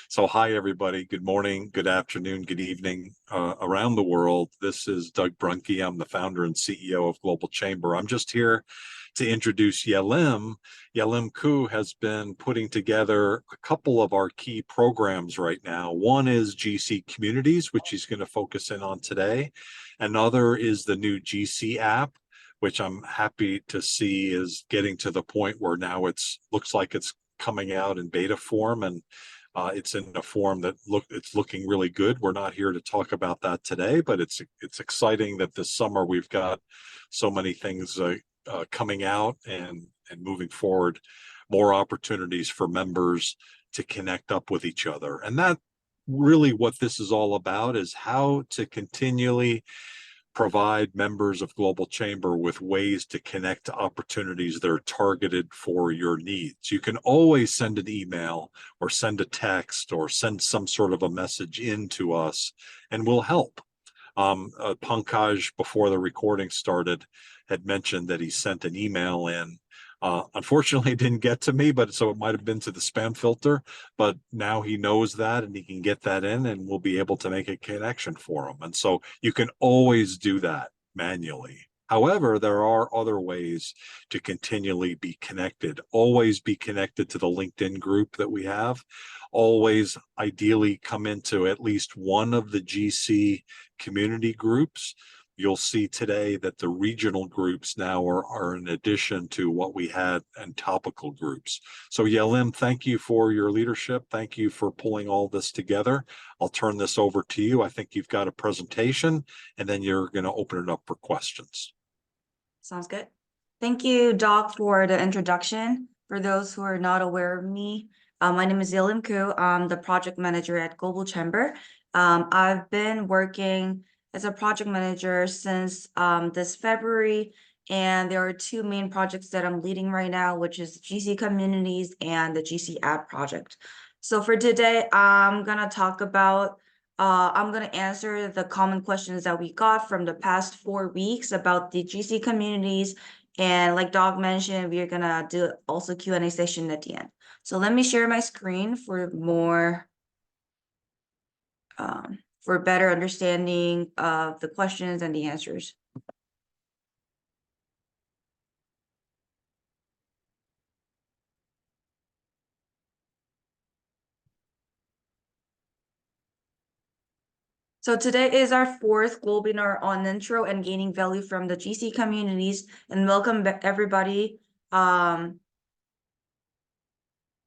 So hi, everybody. Good morning, good afternoon, good evening around the world. This is Doug Brunke. I'm the founder and CEO of Global Chamber. I'm just here to introduce Yelim. Yelim Ku has been putting together a couple of our key programs right now. One is GC Communities, which he's going to focus in on today. Another is the new GC app, which I'm happy to see is getting to the point where now looks like it's coming out in beta form, and it's in a form that it's looking really good. We're not here to talk about that today, but it's exciting that this summer we've got so many things coming out and moving forward, more opportunities for members to connect up with each other. And that really what this is all about is how to continually provide members of Global Chamber with ways to connect to opportunities that are targeted for your needs. You can always send an email or send a text or send some sort of a message in to us, and we'll help. Pankaj, before the recording started, had mentioned that he sent an email in. Unfortunately, it didn't get to me, but so it might have been to the spam filter. But now he knows that, and he can get that in, and we'll be able to make a connection for him. And so you can always do that manually. However, there are other ways to continually be connected. Always be connected to the LinkedIn group that we have. Always ideally come into at least one of the GC community groups. You'll see today that the regional groups now are in addition to what we had in topical groups. So Yelim, thank you for your leadership. Thank you for pulling all this together. I'll turn this over to you. I think you've got a presentation, and then you're going to open it up for questions. Sounds good. Thank you, Doc, for the introduction. For those who are not aware of me, my name is Yelim Ku. I'm the project manager at Global Chamber. I've been working as a project manager since this February, and there are two main projects that I'm leading right now, which is GC Communities and the GC App project. So for today, I'm gonna talk about I'm going to answer the common questions that we got from the past 4 weeks about the GC communities. And like Doc mentioned, we are going to do also Q&A session at the end. So let me share my screen for more, for better understanding of the questions and the answers. So today is our fourth Globinar on intro and gaining value from the GC communities, and welcome back everybody. For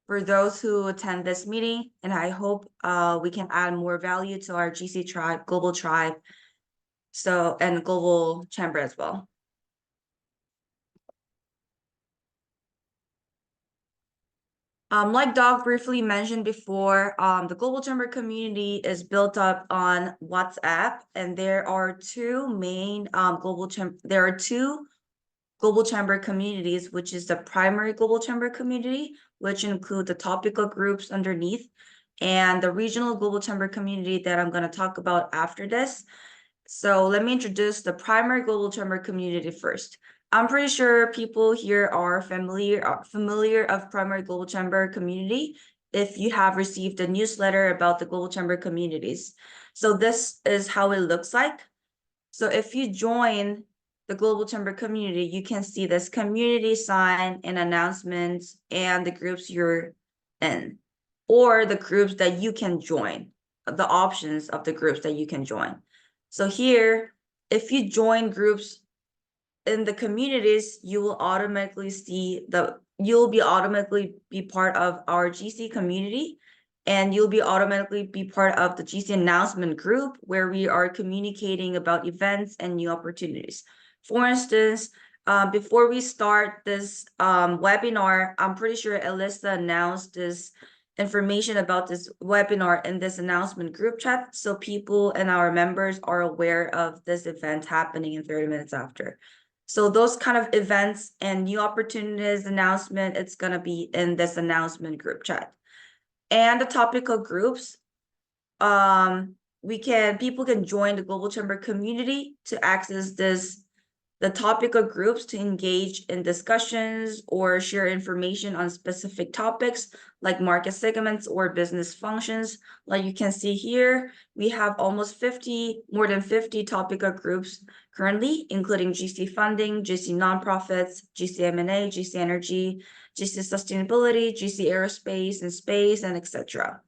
those who attend this meeting, and I hope we can add more value to our GC tribe, global tribe, and global chamber as well. Like Doc briefly mentioned before, the global chamber community is built up on WhatsApp, and there are two main global chamber communities, which is the primary global chamber community, which include the topical groups underneath, and the regional global chamber community that I'm going to talk about after this. So let me introduce the primary global chamber community first. I'm pretty sure people here are familiar of primary global chamber community if you have received a newsletter about the global chamber communities. So this is how it looks like. So if you join the global chamber community, you can see this community sign and announcements and the groups you're in, or the groups that you can join, the options of the groups that you can join. So here, if you join groups in the communities, you will automatically be part of our GC community, and you'll be automatically be part of the GC announcement group where we are communicating about events and new opportunities. For instance, before we start this webinar, I'm pretty sure Alyssa announced this information about this webinar in this announcement group chat, so people and our members are aware of this event happening in 30 minutes after. So those kind of events and new opportunities announcement, it's going to be in this announcement group chat. And the topical groups, people can join the Global Chamber community to access this the topical groups to engage in discussions or share information on specific topics like market segments or business functions. Like you can see here, we have more than 50 topical groups currently, including GC funding, GC nonprofits, GC M&A, GC energy, GC sustainability, GC aerospace and space, and etc.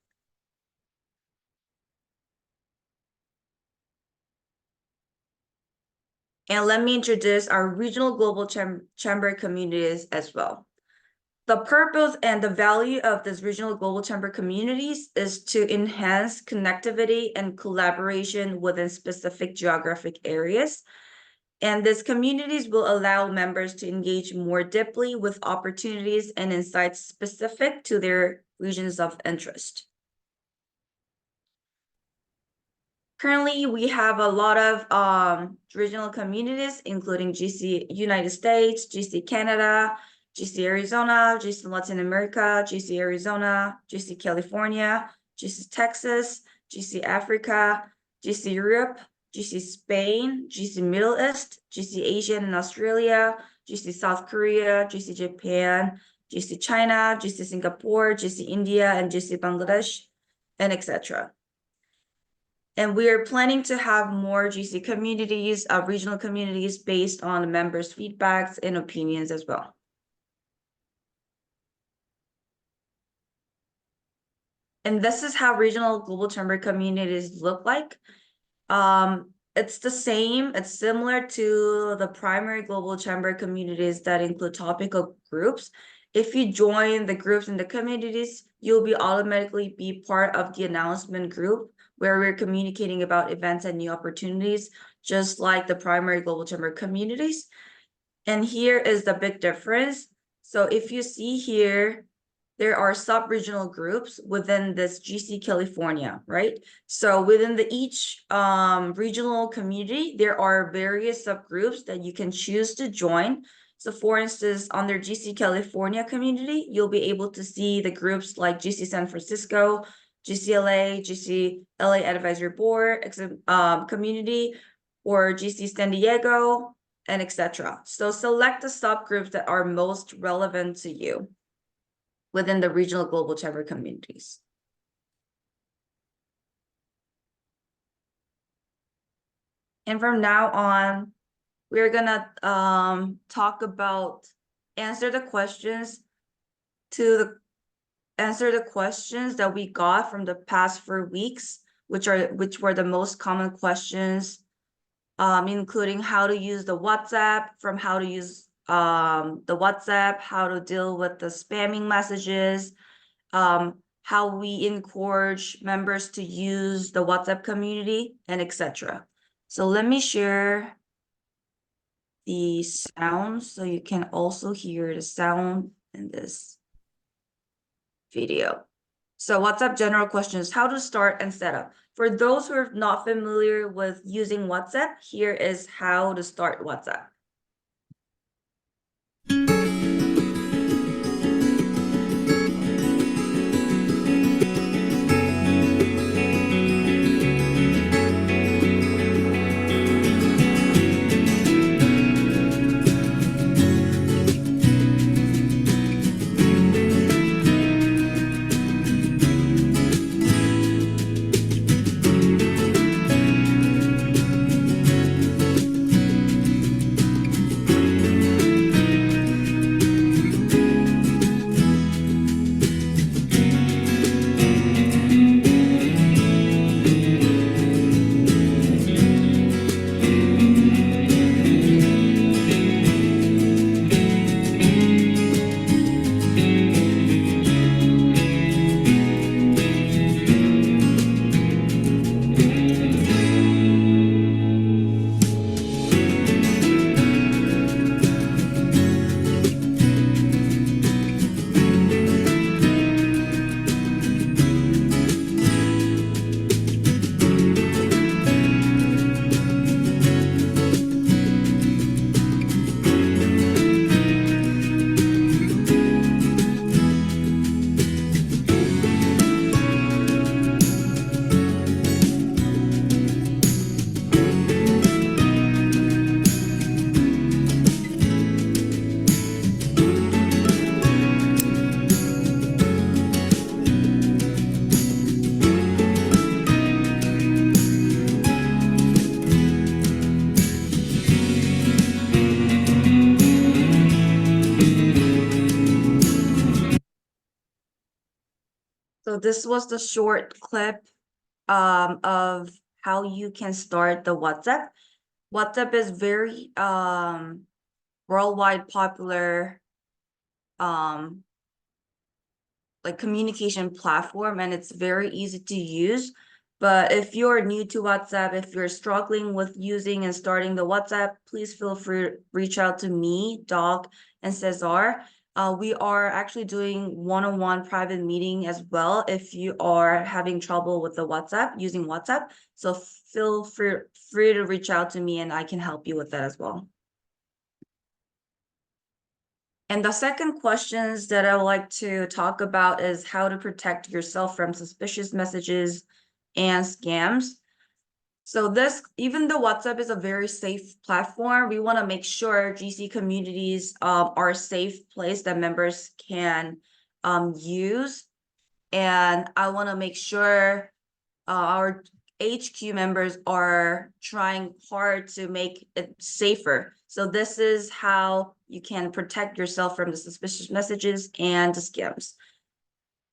And let me introduce our regional global chamber communities as well. The purpose and the value of this regional global chamber communities is to enhance connectivity and collaboration within specific geographic areas. And these communities will allow members to engage more deeply with opportunities and insights specific to their regions of interest. Currently, we have a lot of regional communities, including GC United States, GC Canada, GC Arizona, GC Latin America, GC Arizona, GC California, GC Texas, GC Africa, GC Europe, GC Spain, GC Middle East, GC Asia and Australia, GC South Korea, GC Japan, GC China, GC Singapore, GC India, and GC Bangladesh, and etc. And we are planning to have more GC communities, regional communities based on the members' feedbacks and opinions as well. And this is how regional global chamber communities look like. It's the same, it's similar to the primary global chamber communities that include topical groups. If you join the groups and the communities, you'll automatically be part of the announcement group where we're communicating about events and new opportunities, just like the primary global chamber communities. And here is the big difference. So if you see here, there are sub-regional groups within this GC California, right? So within each regional community, there are various subgroups that you can choose to join. So for instance, under GC California community, you'll be able to see the groups like GC San Francisco, GCLA, GC LA Advisory Board community, or GC San Diego, and etc. So select the subgroups that are most relevant to you within the regional global chamber communities. And from now on, we're gonna answer the questions that we got from the past 4 weeks, which were the most common questions, including how to use the WhatsApp, from how to use the WhatsApp, how to deal with the spamming messages, how we encourage members to use the WhatsApp community, and etc. So let me share the sound so you can also hear the sound in this video. So WhatsApp general questions, how to start and set up. For those who are not familiar with using WhatsApp, here is how to start WhatsApp. So this was the short clip of how you can start the WhatsApp. WhatsApp is very worldwide popular like communication platform, and it's very easy to use. But if you're new to WhatsApp, if you're struggling with using and starting the WhatsApp, please feel free to reach out to me, Doc, and Cesar. We are actually doing one-on-one private meeting as well if you are having trouble with the WhatsApp, using WhatsApp. So feel free to reach out to me and I can help you with that as well. And the second questions that I would like to talk about is how to protect yourself from suspicious messages and scams. So this, even though WhatsApp is a very safe platform, we want to make sure GC communities are a safe place that members can use. And I want to make sure our HQ members are trying hard to make it safer. So this is how you can protect yourself from the suspicious messages and the scams.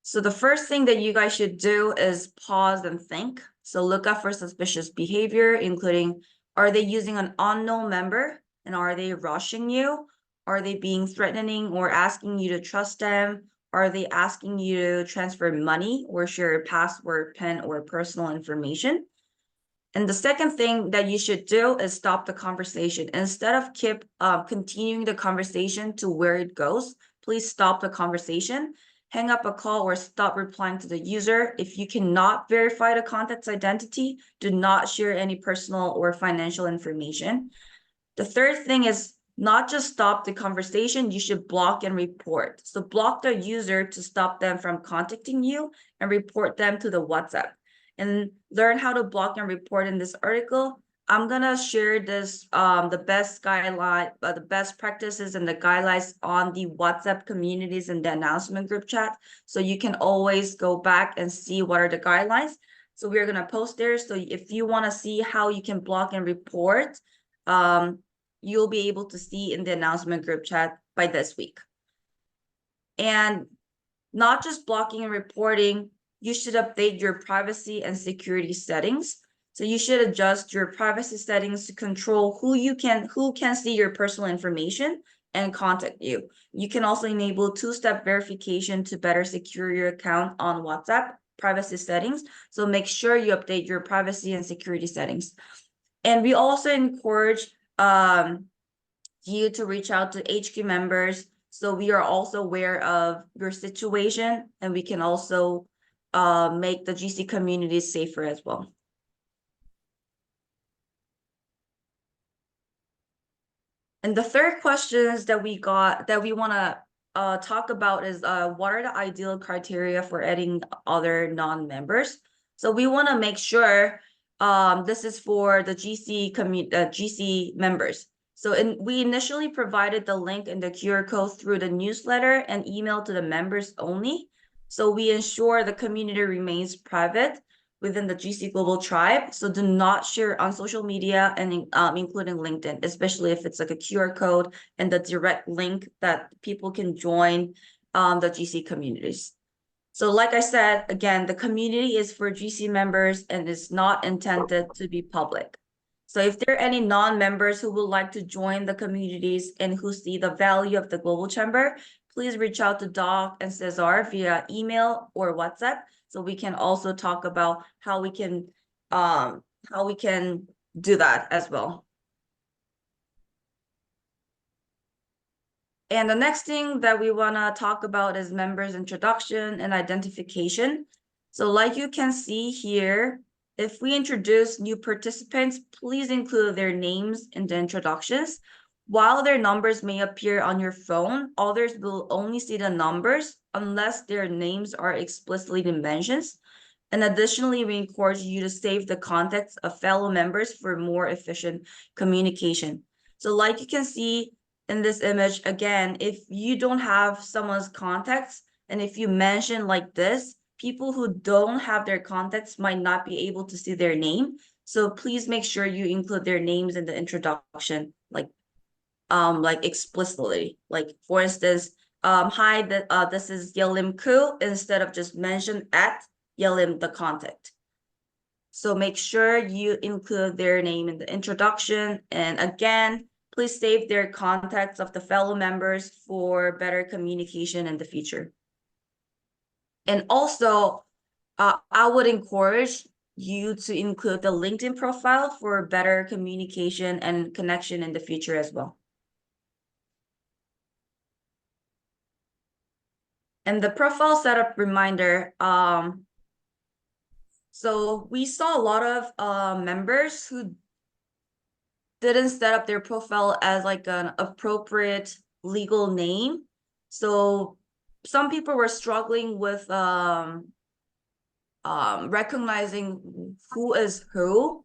So the first thing that you guys should do is pause and think. So look out for suspicious behavior, including, are they using an unknown member? And are they rushing you? Are they being threatening or asking you to trust them? Are they asking you to transfer money or share a password, PIN, or personal information? And the second thing that you should do is stop the conversation. Instead of keep continuing the conversation to where it goes, please stop the conversation, hang up a call, or stop replying to the user. If you cannot verify the contact's identity, do not share any personal or financial information. The third thing is not just stop the conversation, you should block and report. So block the user to stop them from contacting you and report them to the WhatsApp. And learn how to block and report in this article. I'm gonna share this the best guideline, the best practices and the guidelines on the WhatsApp communities and the announcement group chat. So you can always go back and see what are the guidelines. So we're gonna post there. So if you want to see how you can block and report, you'll be able to see in the announcement group chat by this week. And not just blocking and reporting, you should update your privacy and security settings. So you should adjust your privacy settings to control who can see your personal information and contact you. You can also enable two-step verification to better secure your account on WhatsApp privacy settings. So make sure you update your privacy and security settings. And we also encourage you to reach out to HQ members. So we are also aware of your situation, and we can also make the GC communities safer as well. And the third questions that we got that we want to talk about is what are the ideal criteria for adding other non-members? So we want to make sure this is for the GC members. So we initially provided the link and the QR code through the newsletter and email to the members only. So we ensure the community remains private within the GC Global Tribe. So do not share on social media and including LinkedIn, especially if it's like a QR code and the direct link that people can join the GC communities. So like I said, again, the community is for GC members and is not intended to be public. So if there are any non-members who would like to join the communities and who see the value of the Global Chamber, please reach out to Doc and Cesar via email or WhatsApp. So we can also talk about how we can do that as well. And the next thing that we want to talk about is members introduction and identification. So like you can see here, if we introduce new participants, please include their names in the introductions. While their numbers may appear on your phone, others will only see the numbers unless their names are explicitly mentioned. And additionally, we encourage you to save the contacts of fellow members for more efficient communication. So like you can see in this image, again, if you don't have someone's contacts, and if you mention like this, people who don't have their contacts might not be able to see their name. So please make sure you include their names in the introduction, like explicitly. Like for instance, hi, this is Yelim Ku, instead of just mention at Yelim the contact. So make sure you include their name in the introduction. And again, please save their contacts of the fellow members for better communication in the future. And also, I would encourage you to include the LinkedIn profile for better communication and connection in the future as well. And the profile setup reminder, so we saw a lot of members who didn't set up their profile as like an appropriate legal name. So some people were struggling with recognizing who is who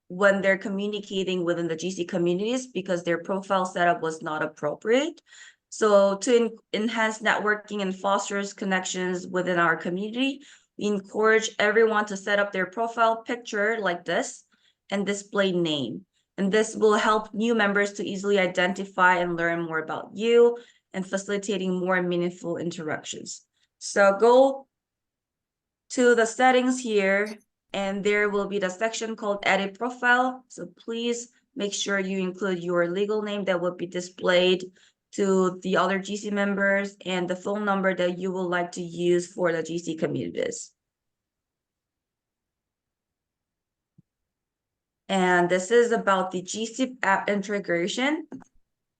when they're communicating within the GC communities because their profile setup was not appropriate. So to enhance networking and fosters connections within our community, we encourage everyone to set up their profile picture like this and display name. And this will help new members to easily identify and learn more about you and facilitating more meaningful interactions. So go to the settings here, and there will be the section called edit profile. So please make sure you include your legal name that will be displayed to the other GC members and the phone number that you would like to use for the GC communities. And this is about the GC app integration.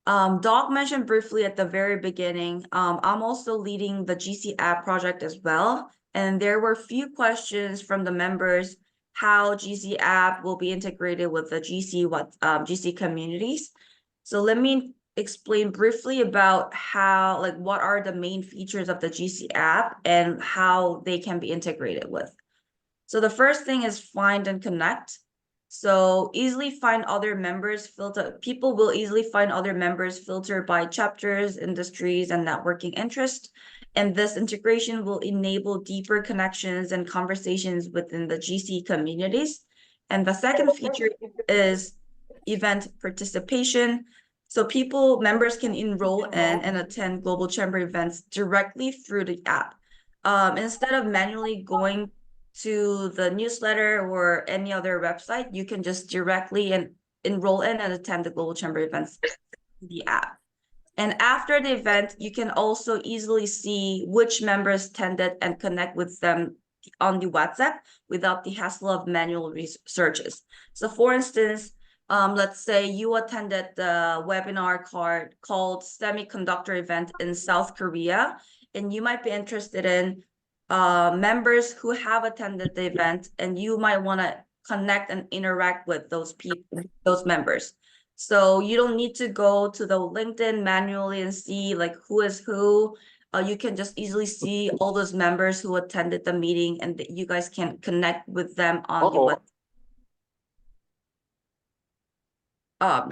Doc mentioned briefly at the very beginning, I'm also leading the GC app project as well. And there were a few questions from the members how GC app will be integrated with the GC communities. So let me explain briefly about how, like, what are the main features of the GC app and how they can be integrated with. So the first thing is find and connect. So easily find other members filter. People will easily find other members filtered by chapters, industries, and networking interest. And this integration will enable deeper connections and conversations within the GC communities. And the second feature is event participation. So members can enroll in and attend Global Chamber events directly through the app. Instead of manually going to the newsletter or any other website, you can just directly enroll in and attend the Global Chamber events through the app. And after the event, you can also easily see which members attended and connect with them on the WhatsApp without the hassle of manual searches. So for instance, let's say you attended the webinar called Semiconductor Event in South Korea, and you might be interested in members who have attended the event, and you might want to connect and interact with those people, those members. So you don't need to go to the LinkedIn manually and see like who is who. You can just easily see all those members who attended the meeting, and you guys can connect with them on the web.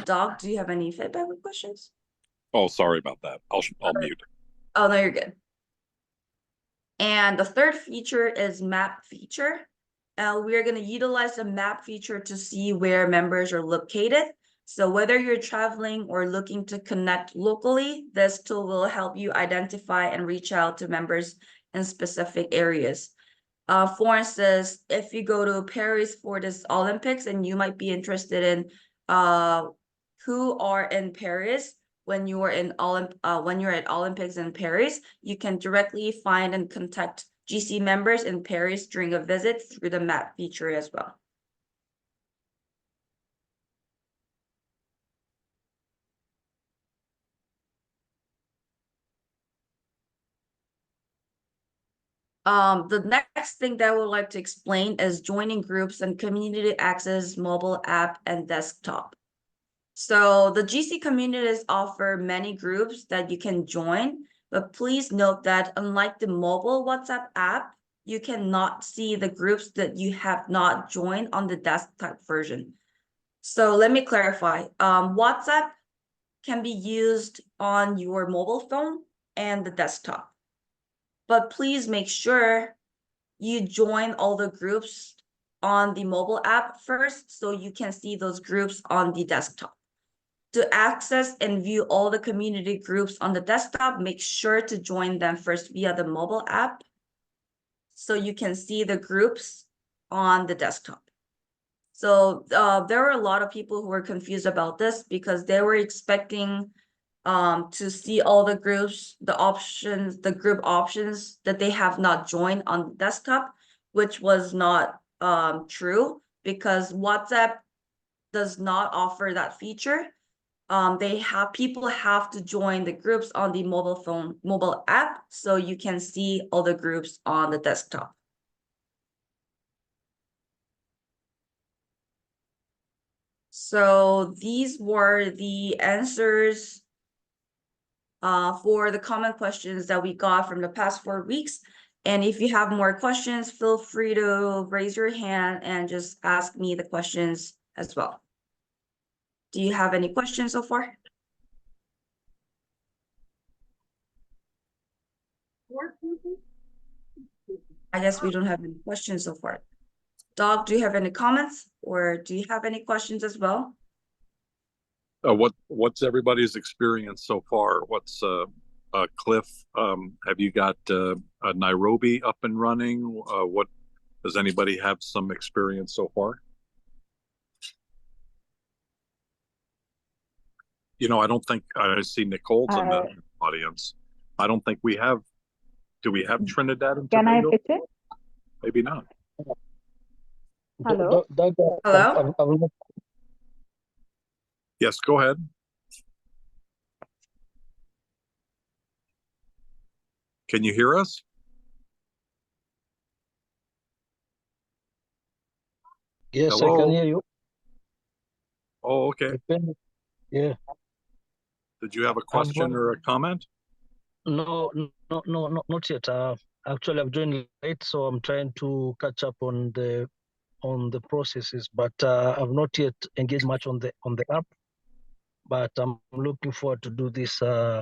Doc, do you have any feedback or questions? Oh, sorry about that. I'll mute. Oh, no, you're good. And the third feature is map feature. We are going to utilize the map feature to see where members are located. So whether you're traveling or looking to connect locally, this tool will help you identify and reach out to members in specific areas. For instance, if you go to Paris for this Olympics and you might be interested in who are in Paris, when you're at Olympics in Paris, you can directly find and contact GC members in Paris during a visit through the map feature as well. The next thing that I would like to explain is joining groups and community access mobile app and desktop. So the GC communities offer many groups that you can join, but please note that unlike the mobile WhatsApp app, you cannot see the groups that you have not joined on the desktop version. So let me clarify. WhatsApp can be used on your mobile phone and the desktop. But please make sure you join all the groups on the mobile app first so you can see those groups on the desktop. To access and view all the community groups on the desktop, make sure to join them first via the mobile app, so you can see the groups on the desktop. So there were a lot of people who were confused about this because they were expecting to see all the groups, the options, the group options that they have not joined on the desktop, which was not true, because WhatsApp does not offer that feature. People have to join the groups on the mobile app, so you can see all the groups on the desktop. So these were the answers for the common questions that we got from the past 4 weeks. And if you have more questions, feel free to raise your hand and just ask me the questions as well. Do you have any questions so far? I guess we don't have any questions so far. Doc, do you have any comments, or do you have any questions as well? What's everybody's experience so far? What's Cliff? Have you got Nairobi up and running? What does anybody have some experience so far? You know, I don't think I see Nicole's in the audience. I don't think we have. Do we have Trinidad and Can I Tobago? pitch in? Maybe not. Hello? Hello? Yes, go ahead. Can you hear us? Yes, Hello? I can hear you. Oh, okay. Yeah. Did you have a question or a comment? No, not yet. Actually, I've joined late, so I'm trying to catch up on the processes, but I've not yet engaged much on the app. But I'm looking forward to do this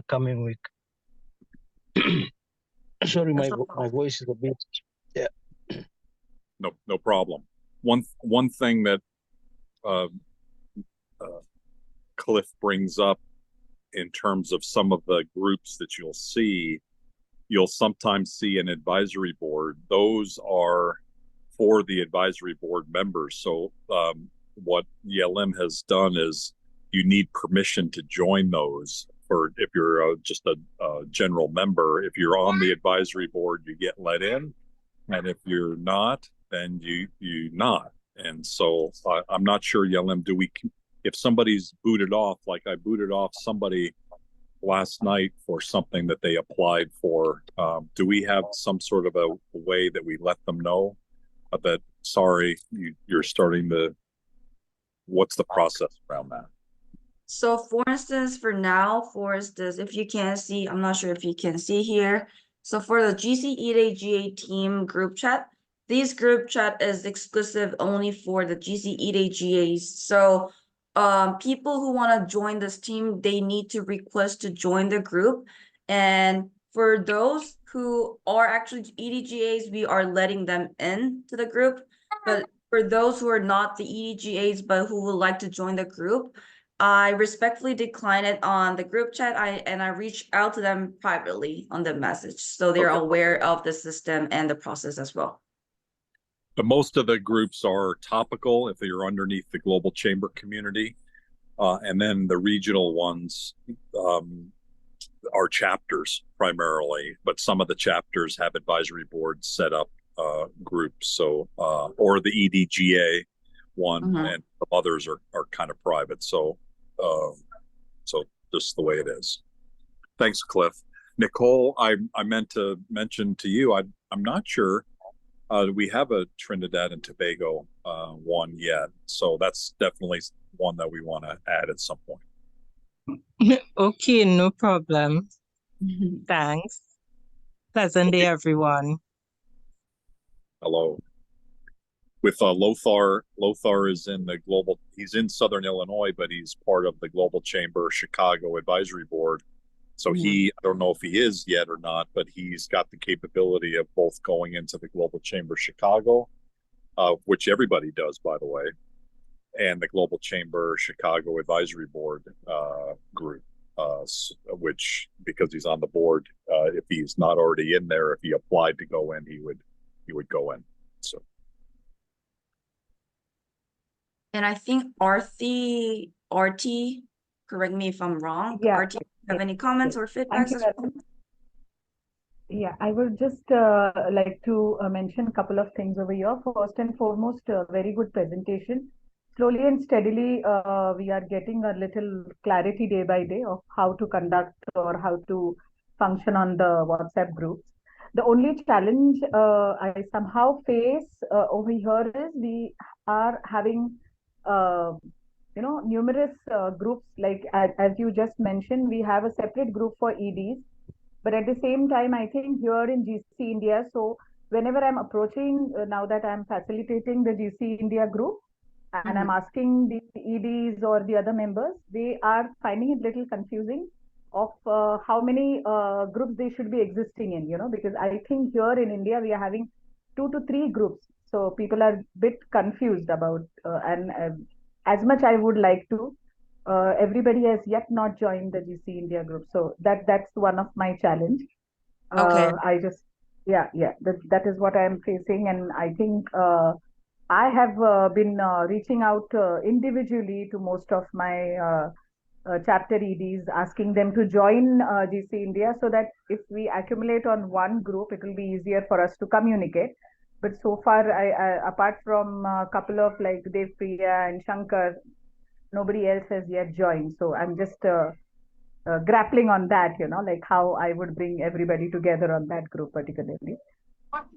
coming week. Sorry, my voice is a bit. Yeah. No problem. One thing that Cliff brings up in terms of some of the groups that you'll sometimes see an advisory board. Those are for the advisory board members. So what Yelim has done is you need permission to join those. Or if you're just a general member, if you're on the advisory board, you get let in, and if you're not, then you not. And so I'm not sure, Yelim, if somebody's booted off, like I booted off somebody last night for something that they applied for, do we have some sort of a way that we let them know that, sorry, you're starting to, what's the process around that? So for instance, if you can see, I'm not sure if you can see here. So for the GCEDA team group chat, this group chat is exclusive only for the GCEDA GAs. So people who want to join this team, they need to request to join the group. And for those who are actually EDGAs, we are letting them in to the group. But for those who are not the EDGAs, but who would like to join the group, I respectfully decline it on the group chat. I reach out to them privately on the message, so they're aware of the system and the process as well. But most of the groups are topical if you're underneath the global chamber community, and then the regional ones are chapters primarily, but some of the chapters have advisory boards set up groups. So or the EDGA one, and some others are kind of private. So just the way it is. Thanks, Cliff. Nicole, I meant to mention to you, I'm not sure we have a Trinidad and Tobago one yet. So that's definitely one that we want to add at some point. Okay, no problem. Thanks. Pleasant day, everyone. Hello. With Lothar is in the global, he's in Southern Illinois, but he's part of the Global Chamber Chicago Advisory Board. So I don't know if he is yet or not, but he's got the capability of both going into the Global Chamber Chicago, which everybody does, by the way, and the Global Chamber Chicago Advisory Board group, which, because he's on the board, if he's not already in there, if he applied to go in, he would go in. So. And I think Arti, correct me if I'm wrong. Yeah. Arti, have any comments or feedbacks? Thank you. Yeah, I would just like to mention a couple of things over here. First and foremost, very good presentation. Slowly and steadily, we are getting a little clarity day by day of how to conduct or how to function on the WhatsApp groups. The only challenge I somehow face over here is we are having, numerous groups. Like as you just mentioned, we have a separate group for EDs. But at the same time, I think here in GC India, so whenever I'm approaching, now that I'm facilitating the GC India group, and I'm asking the EDs or the other members, they are finding it little confusing of how many groups they should be existing in, because I think here in India, we are having 2 to 3 groups. So people are a bit confused about, and as much I would like to, everybody has yet not joined the GC India group. So that's one of my challenge. Okay. That is what I am facing. And I think I have been reaching out individually to most of my chapter EDs, asking them to join GC India, so that if we accumulate on one group, it will be easier for us to communicate. But so far, I apart from a couple of like Dev Priya and Shankar, nobody else has yet joined. So I'm just grappling on that, like how I would bring everybody together on that group particularly.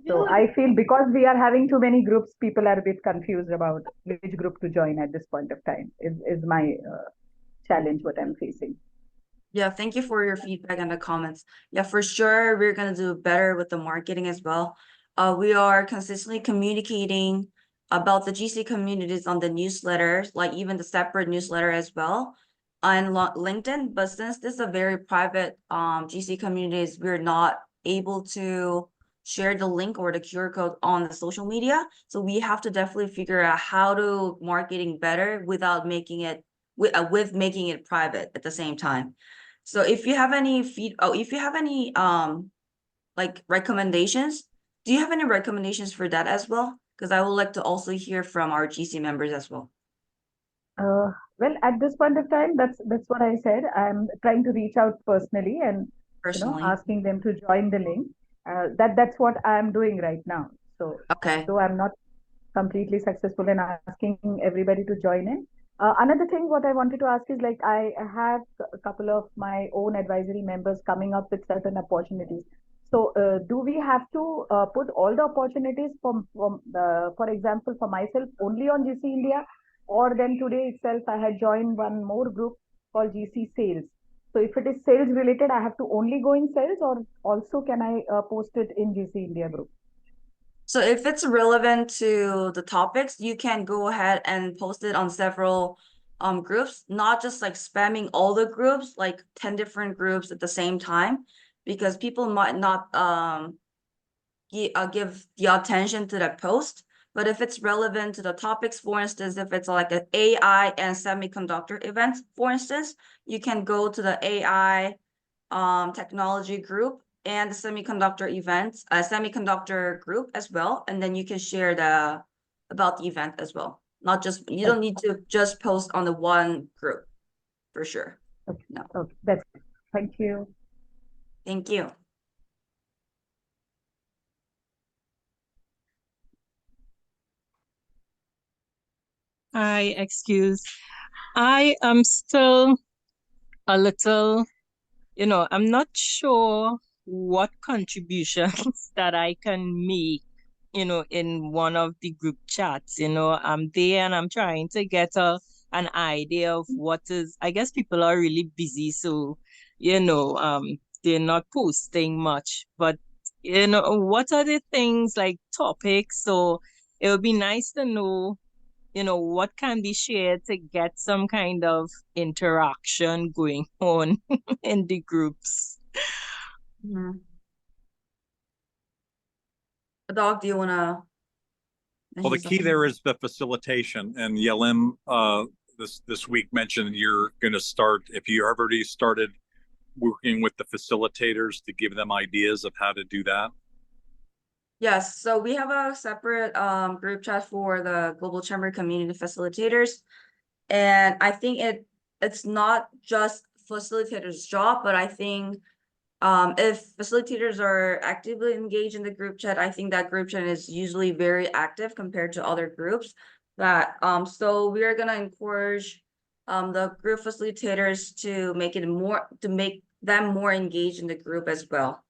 So I feel because we are having too many groups, people are a bit confused about which group to join at this point of time is my challenge, what I'm facing. Yeah, thank you for your feedback and the comments. Yeah, for sure, we're going to do better with the marketing as well. We are consistently communicating about the GC communities on the newsletters, like even the separate newsletter as well on LinkedIn. But since this is a very private GC communities, we're not able to share the link or the QR code on the social media. So we have to definitely figure out how to marketing better without making it with making it private at the same time. So if you have any like recommendations, do you have any recommendations for that as well? Because I would like to also hear from our GC members as well. Well, at this point of time, that's what I said. I'm trying to reach out personally and asking them to join the link. That's what I'm doing right now. So okay. So I'm not completely successful in asking everybody to join in. Another thing, what I wanted to ask is, like, I have a couple of my own advisory members coming up with certain opportunities. So do we have to put all the opportunities for example, for myself only on GC India, or then today itself I had joined one more group called GC Sales. So if it is sales related, I have to only go in sales, or also can I post it in GC India group? So if it's relevant to the topics, you can go ahead and post it on several groups, not just like spamming all the groups, like 10 different groups at the same time, because people might not give the attention to that post. But if it's relevant to the topics, for instance, if it's like an AI and semiconductor event, for instance, you can go to the AI technology group and the semiconductor events, semiconductor group as well. And then you can share about the event as well. Not just, you don't need to just post on the one group, for sure. Okay. No. Okay. That's it. Thank you. Thank you. Hi, excuse. I am still a little, I'm not sure what contributions that I can make, in one of the group chats. I'm there and I'm trying to get an idea of what is, I guess people are really busy, so, they're not posting much. But, what are the things like topics? So it would be nice to know what can be shared to get some kind of interaction going on in the groups. Dog, do you want to Well, the key there is the facilitation, and Yelim this week mentioned you're going to start, if you already started working with the facilitators to give them ideas of how to do that. Yes, so we have a separate group chat for the Global Chamber community facilitators. And I think it's not just facilitators' job, but I think if facilitators are actively engaged in the group chat, I think that group chat is usually very active compared to other groups. So we are gonna encourage the group facilitators to make them more engaged in the group as well.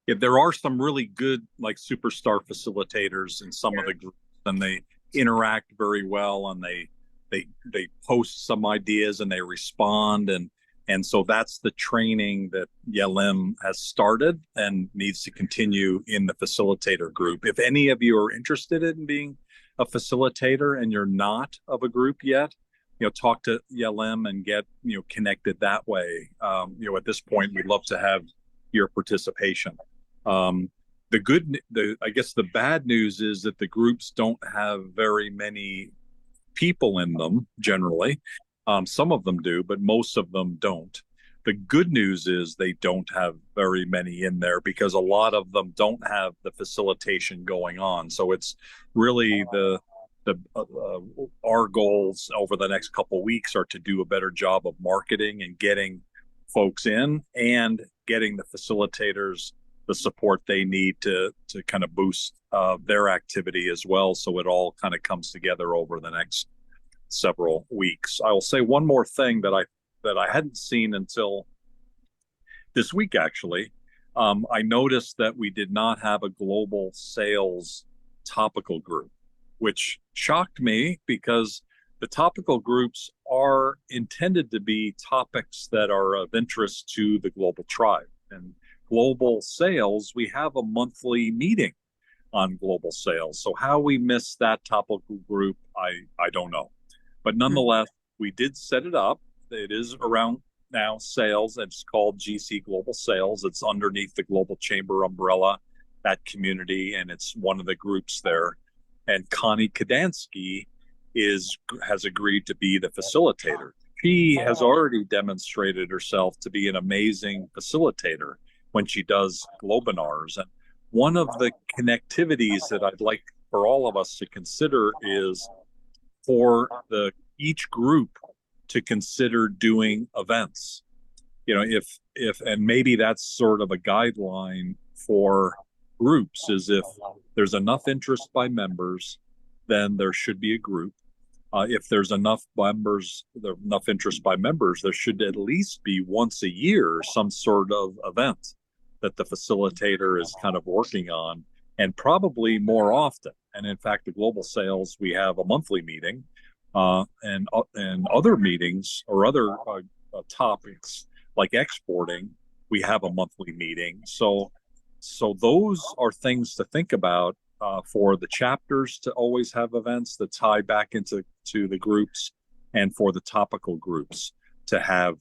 Yeah, there are some really good like superstar facilitators in some of the groups, and they interact very well, and they post some ideas and they respond, and so that's the training that Yelim has started and needs to continue in the facilitator group. If any of you are interested in being a facilitator and you're not of a group yet, talk to Yelim and get connected that way. At this point, we'd love to have your participation. I guess the bad news is that the groups don't have very many people in them generally. Some of them do, but most of them don't. The good news is they don't have very many in there because a lot of them don't have the facilitation going on. So it's really our goals over the next couple of weeks are to do a better job of marketing and getting folks in and getting the facilitators the support they need to kind of boost their activity as well. So it all kind of comes together over the next several weeks. I will say one more thing that I hadn't seen until this week, actually. I noticed that we did not have a global sales topical group, which shocked me because the topical groups are intended to be topics that are of interest to the global tribe. And global sales, we have a monthly meeting on global sales. So how we missed that topical group, I don't know. But nonetheless, we did set it up. It is around now sales. It's called GC Global Sales. It's underneath the Global Chamber umbrella, that community, and it's one of the groups there. And Connie Kadansky has agreed to be the facilitator. She has already demonstrated herself to be an amazing facilitator when she does Globinars. And one of the connectivities that I'd like for all of us to consider is for each group to consider doing events. If and maybe that's sort of a guideline for groups, is if there's enough interest by members, then there should be a group. If there's enough interest by members, there should at least be once a year some sort of event that the facilitator is kind of working on, and probably more often. And in fact, the global sales, we have a monthly meeting, and other meetings or other topics like exporting, we have a monthly meeting. So those are things to think about for the chapters to always have events that tie back into the groups, and for the topical groups to have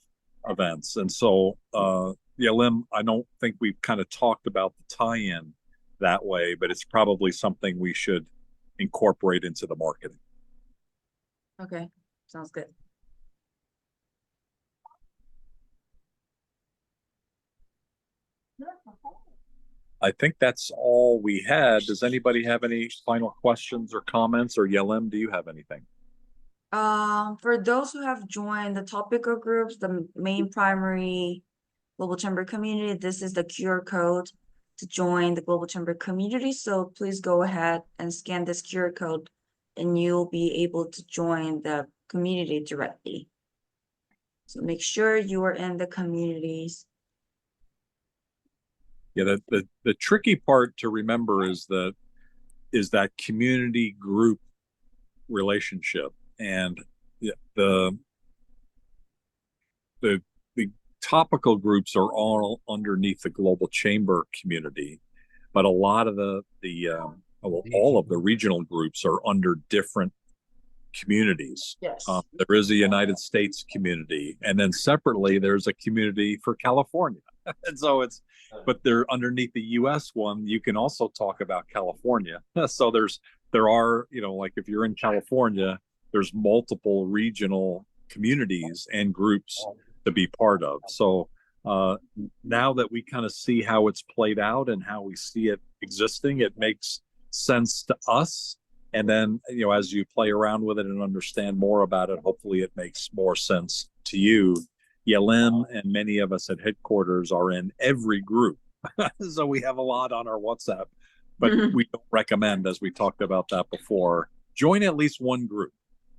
events. And so, Yelim, I don't think we've kind of talked about the tie-in that way, but it's probably something we should incorporate into the marketing. Okay, sounds good. I think that's all we had. Does anybody have any final questions or comments? Or Yelim, do you have anything? For those who have joined the topical groups, the main primary Global Chamber community, this is the QR code to join the Global Chamber community. So please go ahead and scan this QR code and you'll be able to join the community directly. So make sure you are in the communities. Yeah, the tricky part to remember is that community group relationship, and the topical groups are all underneath the Global Chamber community, but a lot of all of the regional groups are under different communities. Yes. There is a United States community, and then separately there's a community for California. And so but they're underneath the US one, you can also talk about California. So there's there are, like if you're in California, there's multiple regional communities and groups to be part of. So now that we kind of see how it's played out and how we see it existing, it makes sense to us. And then, as you play around with it and understand more about it, hopefully it makes more sense to you. Yelim and many of us at headquarters are in every group. So we have a lot on our WhatsApp, but we don't recommend, as we talked about that before, join at least one group.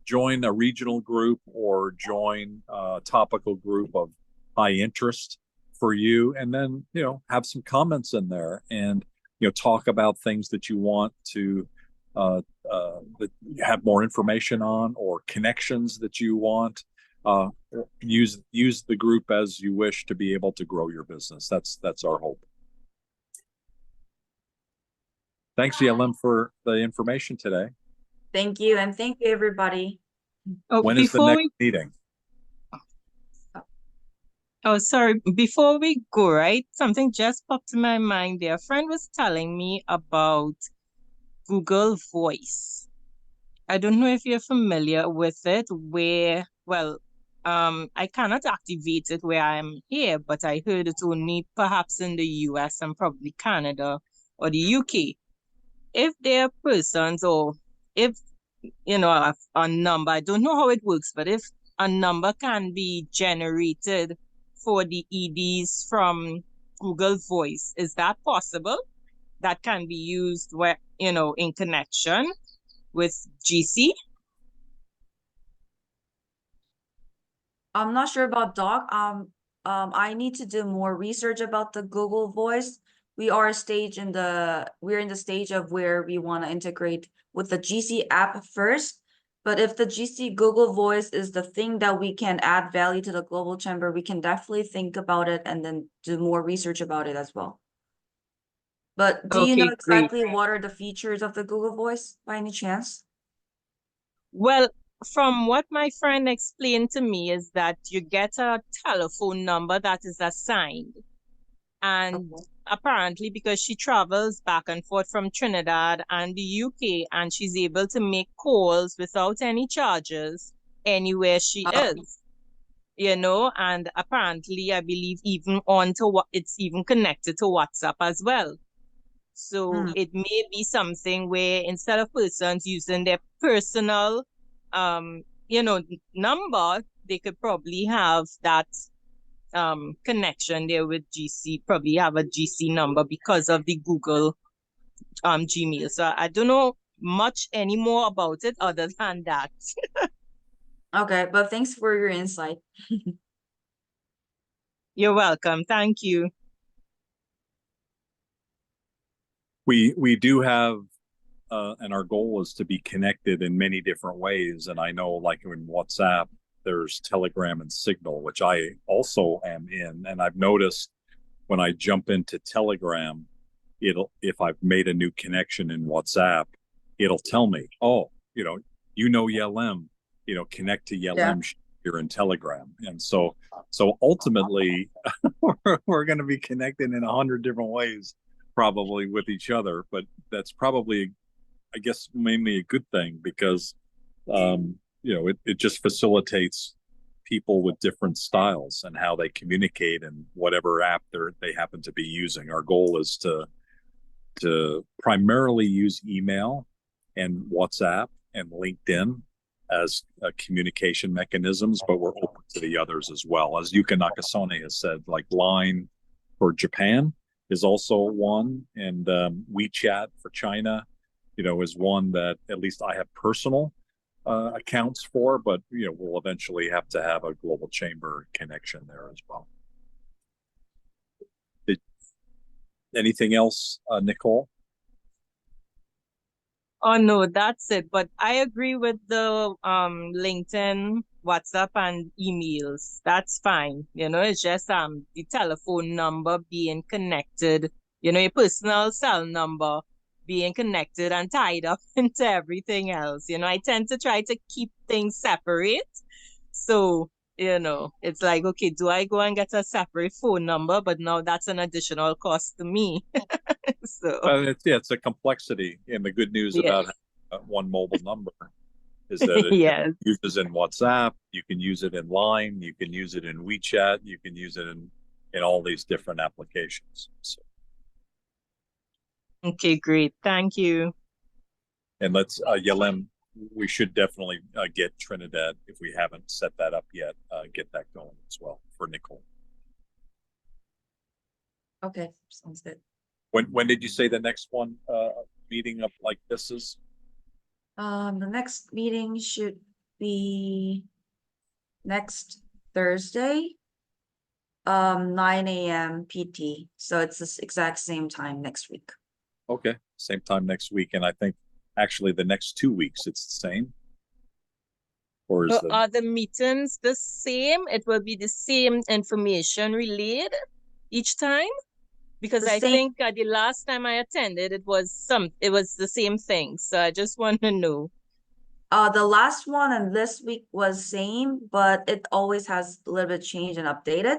Join a regional group or join a topical group of high interest for you. And then, have some comments in there and, talk about things that you want to that you have more information on or connections that you want. Use the group as you wish to be able to grow your business. That's our hope. Thanks, Yelim, for the information today. Thank you, and thank you, everybody. Oh, when is the next meeting? Oh, sorry. Before we go, right? Something just popped in my mind there. A friend was telling me about Google Voice. I don't know if you're familiar with it, where, well, I cannot activate it where I am here, but I heard it's only perhaps in the US and probably Canada or the UK. If there are persons or if, a number, I don't know how it works, but if a number can be generated for the EDs from Google Voice, is that possible? That can be used where, in connection with GC? I'm not sure about Doc. I need to do more research about the Google Voice. We're in the stage of where we want to integrate with the GC app first. But if the GC Google Voice is the thing that we can add value to the Global Chamber, we can definitely think about it and then do more research about it as well. But do you know exactly what are the features of the Google Voice by any chance? Well, from what my friend explained to me is that you get a telephone number that is assigned. And apparently, because she travels back and forth from Trinidad and the UK, and she's able to make calls without any charges anywhere she is, and apparently, I believe even it's even connected to WhatsApp as well. So it may be something where instead of persons using their personal, number, they could probably have that connection there with GC, probably have a GC number because of the Google Gmail. So I don't know much anymore about it other than that. Okay, but thanks for your insight. You're welcome. Thank you. We do have and our goal is to be connected in many different ways. And I know, like in WhatsApp, there's Telegram and Signal, which I also am in. And I've noticed when I jump into Telegram, if I've made a new connection in WhatsApp, it'll tell me, oh, Yelim, connect to Yelim here in Telegram. And so ultimately, we're going to be connected in 100 different ways, probably with each other. But that's probably, I guess, mainly a good thing because it just facilitates people with different styles and how they communicate and whatever app they happen to be using. Our goal is to primarily use email and WhatsApp and LinkedIn as communication mechanisms, but we're open to the others as well. As Yuka Nakasone has said, like Line for Japan is also one, and WeChat for China, is one that at least I have personal accounts for, but we'll eventually have to have a global chamber connection there as well. Anything else, Nicole? Oh no, that's it. But I agree with the LinkedIn, WhatsApp, and emails. That's fine. It's just the telephone number being connected, your personal cell number being connected and tied up into everything else. I tend to try to keep things separate. So, it's like, okay, do I go and get a separate phone number? But now that's an additional cost to me. So it's a complexity, and the good news about one mobile number is that it Yes. uses in WhatsApp, you can use it in Line, you can use it in WeChat, you can use it in all these different applications. So, Okay, great. Thank you. and let's Yelim, we should definitely get Trinidad, if we haven't set that up yet, get that going as well for Nicole. Okay, sounds good. When did you say the next one meeting up like this is? The next meeting should be next Thursday, 9 a.m. PT. So it's the exact same time next week. Okay, same time next week, and I think actually the next 2 weeks it's the same. Or is Are the meetings the same? It will be the same information relayed each time? Because The I same- think the last time I attended, it was the same thing. So I just want to know. The last one and this week was same, but it always has a little bit changed and updated.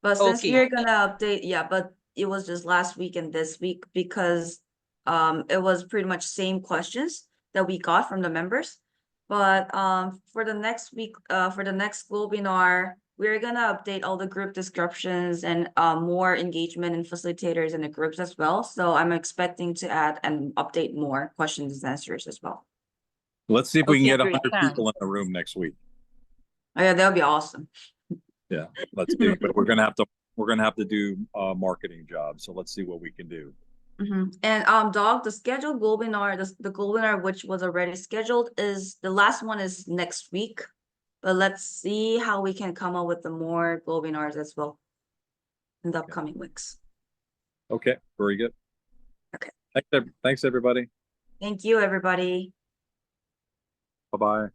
But since Okay. we're gonna update, yeah, but it was just last week and this week because it was pretty much same questions that we got from the members. But for the next week, for the next Globinar, we're gonna update all the group descriptions and more engagement and facilitators in the groups as well. So I'm expecting to add and update more questions and answers as well. Let's see if we can Okay, get great. 100 people in the room next week. Oh yeah, that would be awesome. Yeah, let's see. But we're gonna have to do a marketing job. So let's see what we can do. And Dog, the scheduled Globinar, the Globinar which was already scheduled is the last one is next week. But let's see how we can come up with the more Globinars as well in the upcoming weeks. Okay, very good. Okay. Thanks everybody. Thank you, everybody. Bye-bye.